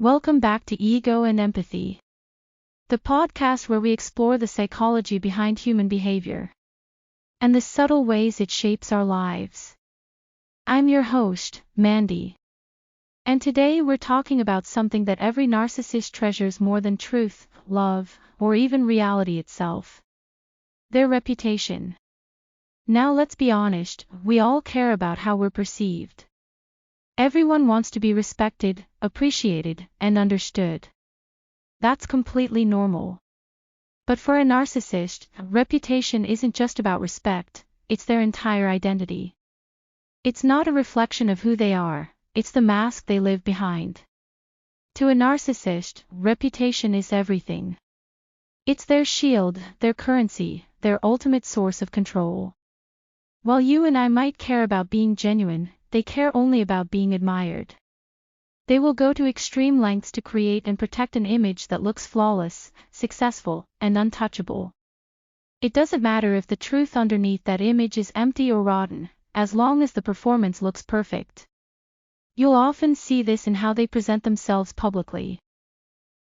Welcome back to Ego and Empathy, the podcast where we explore the psychology behind human behavior and the subtle ways it shapes our lives. I'm your host, Mandy. And today we're talking about something that every narcissist treasures more than truth, love, or even reality itself: their reputation. Now let's be honest, we all care about how we're perceived. Everyone wants to be respected, appreciated, and understood. That's completely normal. But for a narcissist, reputation isn't just about respect, it's their entire identity. It's not a reflection of who they are, it's the mask they live behind. To a narcissist, reputation is everything. It's their shield, their currency, their ultimate source of control. While you and I might care about being genuine, they care only about being admired. They will go to extreme lengths to create and protect an image that looks flawless, successful, and untouchable. It doesn't matter if the truth underneath that image is empty or rotten, as long as the performance looks perfect. You'll often see this in how they present themselves publicly.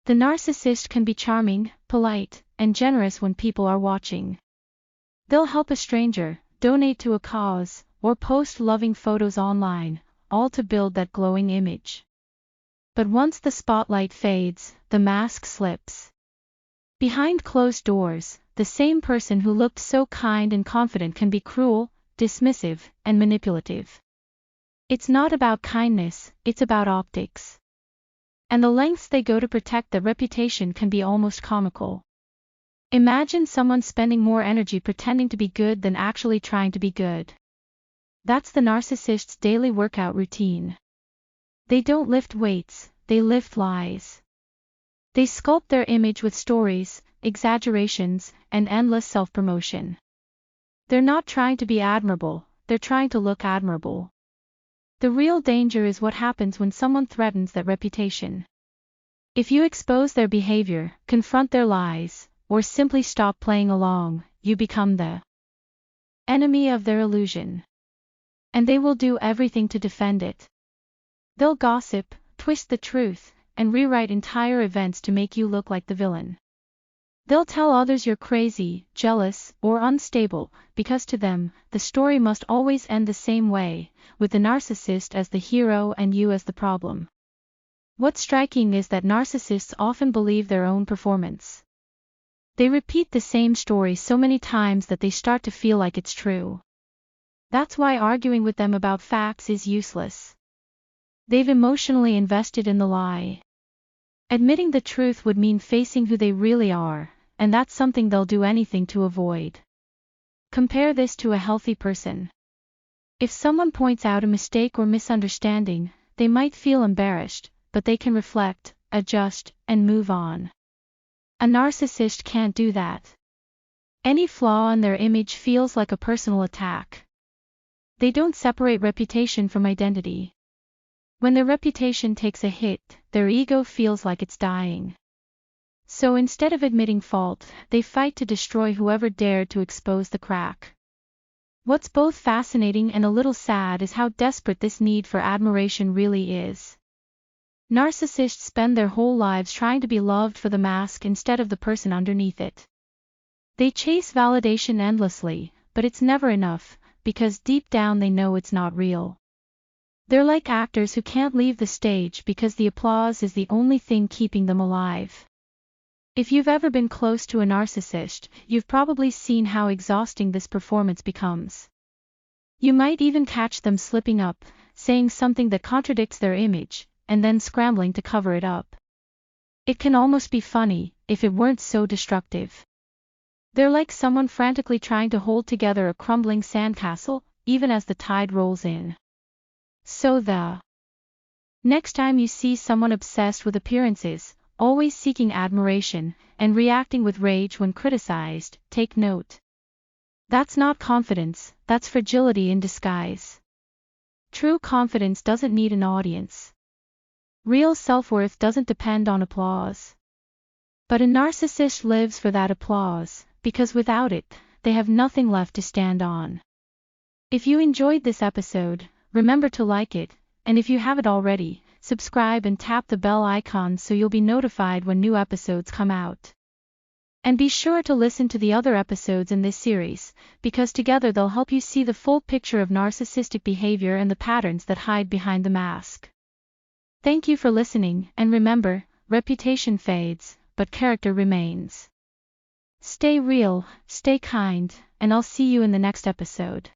The narcissist can be charming, polite, and generous when people are watching. They'll help a stranger, donate to a cause, or post loving photos online, all to build that glowing image. But once the spotlight fades, the mask slips. Behind closed doors, the same person who looked so kind and confident can be cruel, dismissive, and manipulative. It's not about kindness, it's about optics. And the lengths they go to protect their reputation can be almost comical. Imagine someone spending more energy pretending to be good than actually trying to be good. That's the narcissist's daily workout routine. They don't lift weights, they lift lies. They sculpt their image with stories, exaggerations, and endless self-promotion. They're not trying to be admirable, they're trying to look admirable. The real danger is what happens when someone threatens that reputation. If you expose their behavior, confront their lies, or simply stop playing along, you become the enemy of their illusion. And they will do everything to defend it. They'll gossip, twist the truth, and rewrite entire events to make you look like the villain. They'll tell others you're crazy, jealous, or unstable, because to them, the story must always end the same way, with the narcissist as the hero and you as the problem. What's striking is that narcissists often believe their own performance. They repeat the same story so many times that they start to feel like it's true. That's why arguing with them about facts is useless. They've emotionally invested in the lie. Admitting the truth would mean facing who they really are, and that's something they'll do anything to avoid. Compare this to a healthy person. If someone points out a mistake or misunderstanding, they might feel embarrassed, but they can reflect, adjust, and move on. A narcissist can't do that. Any flaw in their image feels like a personal attack. They don't separate reputation from identity. When their reputation takes a hit, their ego feels like it's dying. So instead of admitting fault, they fight to destroy whoever dared to expose the crack. What's both fascinating and a little sad is how desperate this need for admiration really is. Narcissists spend their whole lives trying to be loved for the mask instead of the person underneath it. They chase validation endlessly, but it's never enough, because deep down they know it's not real. They're like actors who can't leave the stage because the applause is the only thing keeping them alive. If you've ever been close to a narcissist, you've probably seen how exhausting this performance becomes. You might even catch them slipping up, saying something that contradicts their image, and then scrambling to cover it up. It can almost be funny, if it weren't so destructive. They're like someone frantically trying to hold together a crumbling sandcastle, even as the tide rolls in. So the next time you see someone obsessed with appearances, always seeking admiration, and reacting with rage when criticized, take note. That's not confidence, that's fragility in disguise. True confidence doesn't need an audience. Real self-worth doesn't depend on applause. But a narcissist lives for that applause, because without it, they have nothing left to stand on. If you enjoyed this episode, remember to like it, and if you haven't already, subscribe and tap the bell icon so you'll be notified when new episodes come out. And be sure to listen to the other episodes in this series, because together they'll help you see the full picture of narcissistic behavior and the patterns that hide behind the mask. Thank you for listening, and remember, reputation fades, but character remains. Stay real, stay kind, and I'll see you in the next episode.